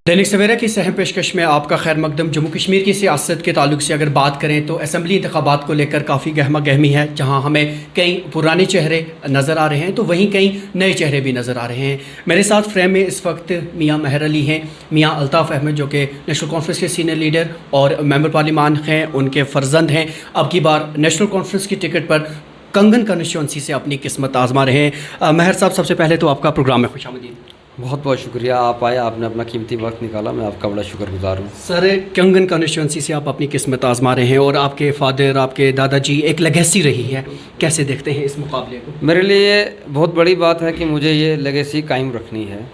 दैनिक सवेरा की सहम पेशकश में आपका खैर मकदम। जम्मू कश्मीर की सियासत के ताल्लुक से अगर बात करें तो असम्बली इंतखाबात को लेकर काफ़ी गहमा गहमी है, जहां हमें कई पुराने चेहरे नज़र आ रहे हैं तो वहीं कई नए चेहरे भी नज़र आ रहे हैं। मेरे साथ फ्रेम में इस वक्त मियाँ मेहर अली हैं, मियाँ अल्ताफ़ अहमद जो कि नेशनल कॉन्फ्रेंस के सीनियर लीडर और मेंबर पार्लिमान हैं, उनके फर्जंद हैं। अब की बार नेशनल कॉन्फ्रेंस की टिकट पर कंगन कॉन्स्टिट्यूंसी से अपनी किस्मत आजमा रहे हैं। मेहर साहब, सबसे पहले तो आपका प्रोग्राम में खुशामदीद। बहुत बहुत शुक्रिया, आप आए, आपने अपना कीमती वक्त निकाला, मैं आपका बड़ा शुक्रगुजार हूँ। सर, कंगन कॉन्स्टिट्यूंसी से आप अपनी किस्मत आजमा रहे हैं और आपके फादर, आपके दादाजी एक लेगेसी रही है, कैसे देखते हैं इस मुकाबले को? मेरे लिए बहुत बड़ी बात है कि मुझे ये लेगेसी कायम रखनी है।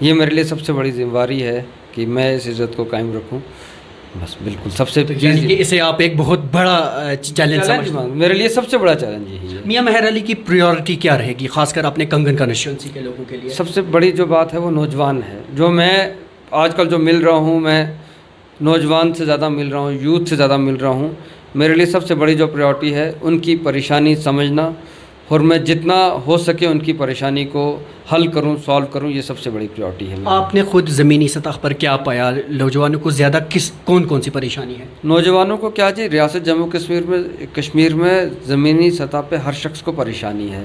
ये मेरे लिए सबसे बड़ी जिम्मेदारी है कि मैं इस इज़्ज़त को कायम रखूँ। बस बिल्कुल सबसे यानी कि इसे आप एक बहुत बड़ा चैलेंज समझते हैं? मेरे लिए सबसे बड़ा चैलेंज यही है। मियाँ मेहर अली की प्रायोरिटी क्या रहेगी, खासकर अपने कंगन कॉन्स्टिट्यूंसी के लोगों के लिए? सबसे बड़ी जो बात है वो नौजवान है। जो मैं आजकल जो मिल रहा हूँ, मैं नौजवान से ज़्यादा मिल रहा हूँ, यूथ से ज़्यादा मिल रहा हूँ। मेरे लिए सबसे बड़ी जो प्रायोरिटी है उनकी परेशानी समझना और मैं जितना हो सके उनकी परेशानी को हल करूं, सॉल्व करूं, ये सबसे बड़ी प्रायोरिटी है। आपने खुद ज़मीनी सतह पर क्या पाया? नौजवानों को ज़्यादा कौन सी परेशानी है? नौजवानों को क्या जी, रियासत जम्मू कश्मीर में ज़मीनी सतह पे हर शख्स को परेशानी है।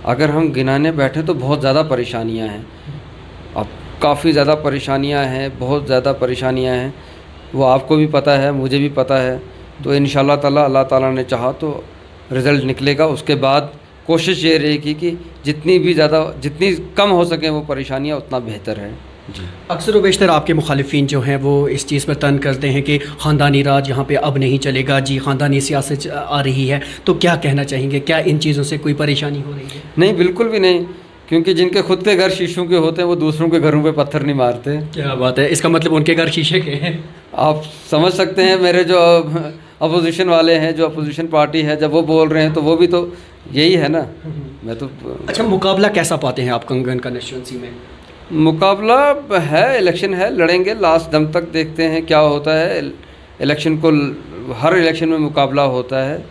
अगर हम गिनाने बैठे तो बहुत ज़्यादा परेशानियाँ हैं। अब काफ़ी ज़्यादा परेशानियाँ हैं, बहुत ज़्यादा परेशानियाँ हैं, वो आपको भी पता है, मुझे भी पता है। तो इंशाअल्लाह ताला, अल्लाह ताला ने चाहा तो रिज़ल्ट निकलेगा। उसके बाद कोशिश ये रहेगी कि जितनी कम हो सके वो परेशानियाँ, उतना बेहतर है जी। अक्सर व बेशतर आपके मुखालिफिन जो हैं वो इस चीज़ पर तंज करते हैं कि ख़ानदानी राज यहाँ पे अब नहीं चलेगा जी, ख़ानदानी सियासत आ रही है। तो क्या कहना चाहेंगे, क्या इन चीज़ों से कोई परेशानी हो रही है? नहीं, बिल्कुल भी नहीं, क्योंकि जिनके खुद के घर शीशों के होते हैं वो दूसरों के घरों पे पत्थर नहीं मारते। क्या बात है, इसका मतलब उनके घर शीशे के हैं। आप समझ सकते हैं, मेरे जो अपोजिशन वाले हैं, जो अपोजिशन पार्टी है, जब वो बोल रहे हैं तो वो भी तो यही है ना। मैं तो अच्छा, मुकाबला कैसा पाते हैं आप कंगन कॉन्स्टिट्यूंसी में? मुकाबला है, इलेक्शन है, लड़ेंगे लास्ट दम तक, देखते हैं क्या होता है। इलेक्शन को हर इलेक्शन में मुकाबला होता है,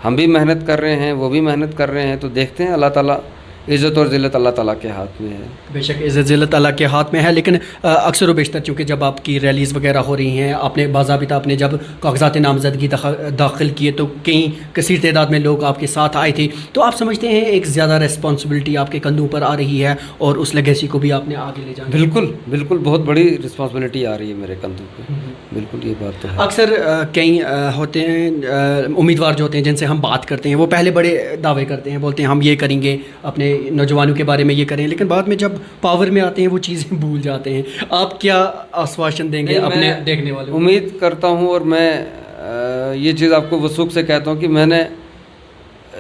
हम भी मेहनत कर रहे हैं, वो भी मेहनत कर रहे हैं, तो देखते हैं। अल्लाह ताला, इज़्ज़त और ज़िल्लत अल्लाह ताला के हाथ में है। बेशक इज़्ज़त ज़िल्लत अल्लाह के हाथ में है, लेकिन अक्सर व बेशतर चूँकि जब आपकी रैलीज़ वगैरह हो रही हैं, आपने बाज़ाबिता आपने जब कागज़ात नामज़दगी दाखिल किए तो कई कसीर तादाद में लोग आपके साथ आए थे। तो आप समझते हैं एक ज़्यादा रिस्पॉन्सिबिलिटी आपके कंधों पर आ रही है और उस लेगेसी को भी आपने आगे ले जाना? बिल्कुल बिल्कुल, बहुत बड़ी रिस्पॉन्सिबिलिटी आ रही है मेरे कंधों पे। बिल्कुल, ये बात तो है। अक्सर कई होते हैं उम्मीदवार जो होते हैं जिनसे हम बात करते हैं, वो पहले बड़े दावे करते हैं, बोलते हैं हम ये करेंगे, अपने नौजवानों के बारे में ये करें, लेकिन बाद में जब पावर में आते हैं वो चीज़ें भूल जाते हैं। आप क्या आश्वासन देंगे अपने देखने वालों? उम्मीद करता हूँ और मैं ये चीज़ आपको वसूख से कहता हूँ कि मैंने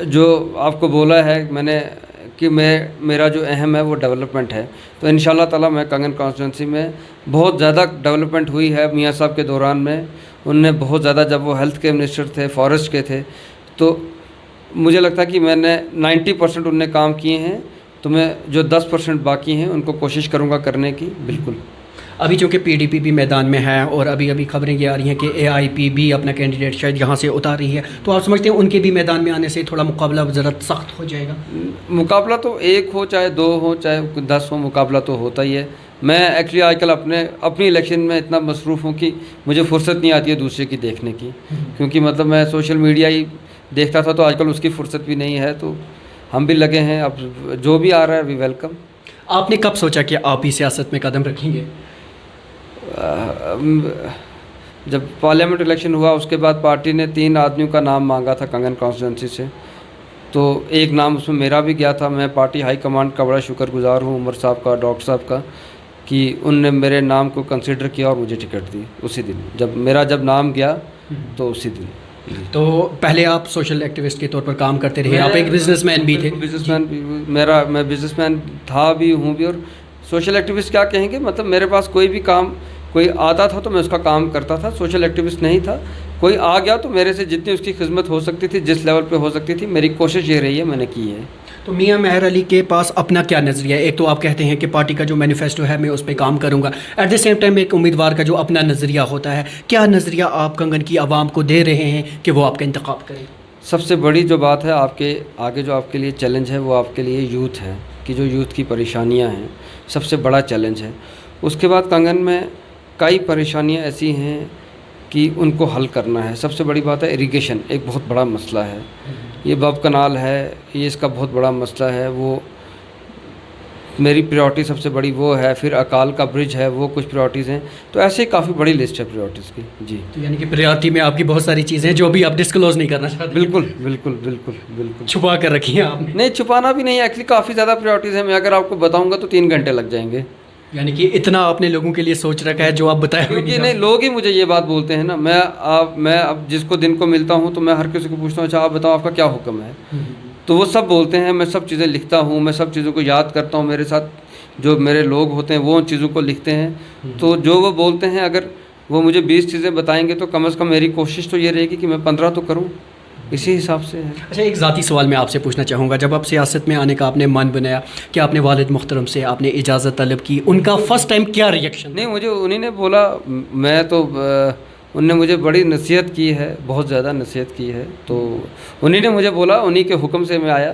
जो आपको बोला है कि मेरा जो अहम है वो डेवलपमेंट है। तो इंशाल्लाह ताला मैं कंगन कॉन्स्टिट्यूंसी में बहुत ज़्यादा डेवलपमेंट हुई है मियाँ साहब के दौरान में। उनने बहुत ज़्यादा, जब वो हेल्थ के मिनिस्टर थे, फॉरेस्ट के थे, तो मुझे लगता है कि मैंने 90% उनने काम किए हैं। तो मैं जो 10% बाकी हैं उनको कोशिश करूँगा करने की। बिल्कुल। अभी चूँकि पीडीपी भी मैदान में है और अभी खबरें ये आ रही हैं कि एआईपी भी अपना कैंडिडेट शायद यहाँ से उतार रही है, तो आप समझते हैं उनके भी मैदान में आने से थोड़ा मुकाबला ज़रा सख्त हो जाएगा? मुकाबला तो 1 हो, चाहे 2 हो, चाहे 10 हो, मुकाबला तो होता ही है। मैं एक्चुअली आजकल अपनी इलेक्शन में इतना मसरूफ़ हूँ कि मुझे फुर्सत नहीं आती है दूसरे की देखने की, क्योंकि मतलब मैं सोशल मीडिया ही देखता था, तो आजकल उसकी फुर्सत भी नहीं है। तो हम भी लगे हैं, अब जो भी आ रहा है वी वेलकम। आपने कब सोचा कि आप ही सियासत में कदम रखेंगे? जब पार्लियामेंट इलेक्शन हुआ उसके बाद पार्टी ने 3 आदमियों का नाम मांगा था कंगन कॉन्स्टिट्यूंसी से, तो एक नाम उसमें मेरा भी गया था। मैं पार्टी हाई कमांड का बड़ा शुक्रगुजार हूँ, उमर साहब का, डॉक्टर साहब का, कि उनने मेरे नाम को कंसिडर किया और मुझे टिकट दी उसी दिन। जब नाम गया तो उसी दिन। तो पहले आप सोशल एक्टिविस्ट के तौर पर काम करते रहे, आप एक बिजनेसमैन भी थे? बिजनेसमैन भी, मैं बिजनेसमैन था भी, हूँ भी, और सोशल एक्टिविस्ट क्या कहेंगे, मतलब मेरे पास कोई भी काम कोई आता था तो मैं उसका काम करता था। सोशल एक्टिविस्ट नहीं था, कोई आ गया तो मेरे से जितनी उसकी खिदमत हो सकती थी, जिस लेवल पे हो सकती थी, मेरी कोशिश ये रही है, मैंने की है। तो मियाँ मेहर अली के पास अपना क्या नज़रिया है? एक तो आप कहते हैं कि पार्टी का जो मैनिफेस्टो है मैं उस पर काम करूँगा, एट द सेम टाइम एक उम्मीदवार का जो अपना नज़रिया होता है, क्या नज़रिया आप कंगन की आवाम को दे रहे हैं कि वो आपका इंतखाब करें? सबसे बड़ी जो बात है आपके आगे, जो आपके लिए चैलेंज है, वो आपके लिए यूथ है, कि जो यूथ की परेशानियां हैं, सबसे बड़ा चैलेंज है। اس کے بعد کنگن میں کئی پریشانیاں ایسی ہیں کہ ان کو حل کرنا ہے. سب سے بڑی بات ہے اریگیشن، ایک بہت بڑا مسئلہ ہے. یہ باب کنال ہے، یہ اس کا بہت بڑا مسئلہ ہے. وہ میری پریورٹی سب سے بڑی وہ ہے. پھر اکال کا برج ہے، وہ کچھ پریورٹیز ہیں. تو ایسے ہی کافی بڑی لسٹ ہے پریورٹیز کی. جی تو یعنی کہ پریارٹی میں آپ کی بہت ساری چیزیں ہیں جو ابھی آپ ڈسکلوز نہیں کرنا چاہتے. بالکل بالکل بالکل بالکل چھپا کر رکھی ہیں آپ نے. نہیں چھپانا بھی نہیں ہے. ایکچولی کافی زیادہ پریورٹیز ہیں. میں اگر آپ کو بتاؤں گا تو 3 گھنٹے لگ جائیں گے. یعنی کہ اتنا آپ نے لوگوں کے لیے سوچ رکھا ہے جو آپ بتائے ہوئے کیونکہ نہیں، لوگ ہی مجھے یہ بات بولتے ہیں نا. میں اب جس کو دن کو ملتا ہوں تو میں ہر کسی کو پوچھتا ہوں اچھا آپ بتاؤ آپ کا کیا حکم ہے. تو وہ سب بولتے ہیں. میں سب چیزیں لکھتا ہوں، میں سب چیزوں کو یاد کرتا ہوں. میرے ساتھ جو میرے لوگ ہوتے ہیں وہ ان چیزوں کو لکھتے ہیں. تو جو وہ بولتے ہیں اگر وہ مجھے 20 چیزیں بتائیں گے تو کم از کم میری کوشش تو یہ رہے گی کہ میں 15 تو کروں. اسی حساب سے ہے. اچھا، ایک ذاتی سوال میں آپ سے پوچھنا چاہوں گا. جب آپ سیاست میں آنے کا آپ نے من بنایا کہ آپ نے والد محترم سے آپ نے اجازت طلب کی، ان کا فرسٹ ٹائم کیا ریئیکشن؟ نہیں، مجھے انہی نے بولا. میں تو ان نے مجھے بڑی نصیحت کی ہے، بہت زیادہ نصیحت کی ہے. تو انہی نے مجھے بولا، انہی کے حکم سے میں آیا.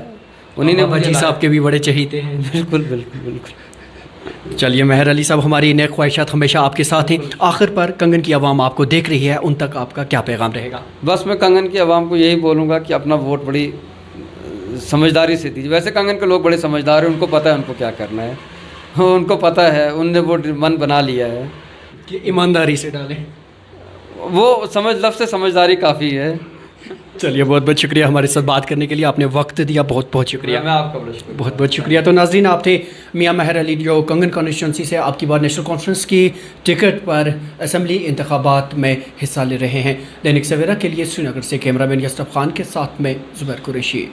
انہی نے بابا جی صاحب کے بھی بڑے چہیتے ہیں. بالکل بالکل بالکل. چلیے ماہر علی صاحب، ہماری نیک خواہشات ہمیشہ آپ کے ساتھ ہیں. آخر پر کنگن کی عوام آپ کو دیکھ رہی ہے، ان تک آپ کا کیا پیغام رہے گا؟ بس میں کنگن کی عوام کو یہی بولوں گا کہ اپنا ووٹ بڑی سمجھداری سے دیجیے. ویسے کنگن کے لوگ بڑے سمجھدار ہیں، ان کو پتہ ہے ان کو کیا کرنا ہے. ان کو پتہ ہے، ان نے وہ من بنا لیا ہے کہ ایمانداری سے ڈالیں. وہ لفظ سے سمجھداری کافی ہے. چلیے بہت بہت شکریہ ہمارے ساتھ بات کرنے کے لیے. آپ نے وقت دیا، بہت بہت شکریہ. میں آپ کا بڑا شکریہ. بہت بہت شکریہ. تو ناظرین، آپ تھے میاں ماہر علی جو کنگن کانسٹیچوئنسی سے آپ کی بار نیشنل کانفرنس کی ٹکٹ پر اسمبلی انتخابات میں حصہ لے رہے ہیں. دینک سویرا کے لیے سری نگر سے کیمرہ مین یسرف خان کے ساتھ میں زبیر قریشی.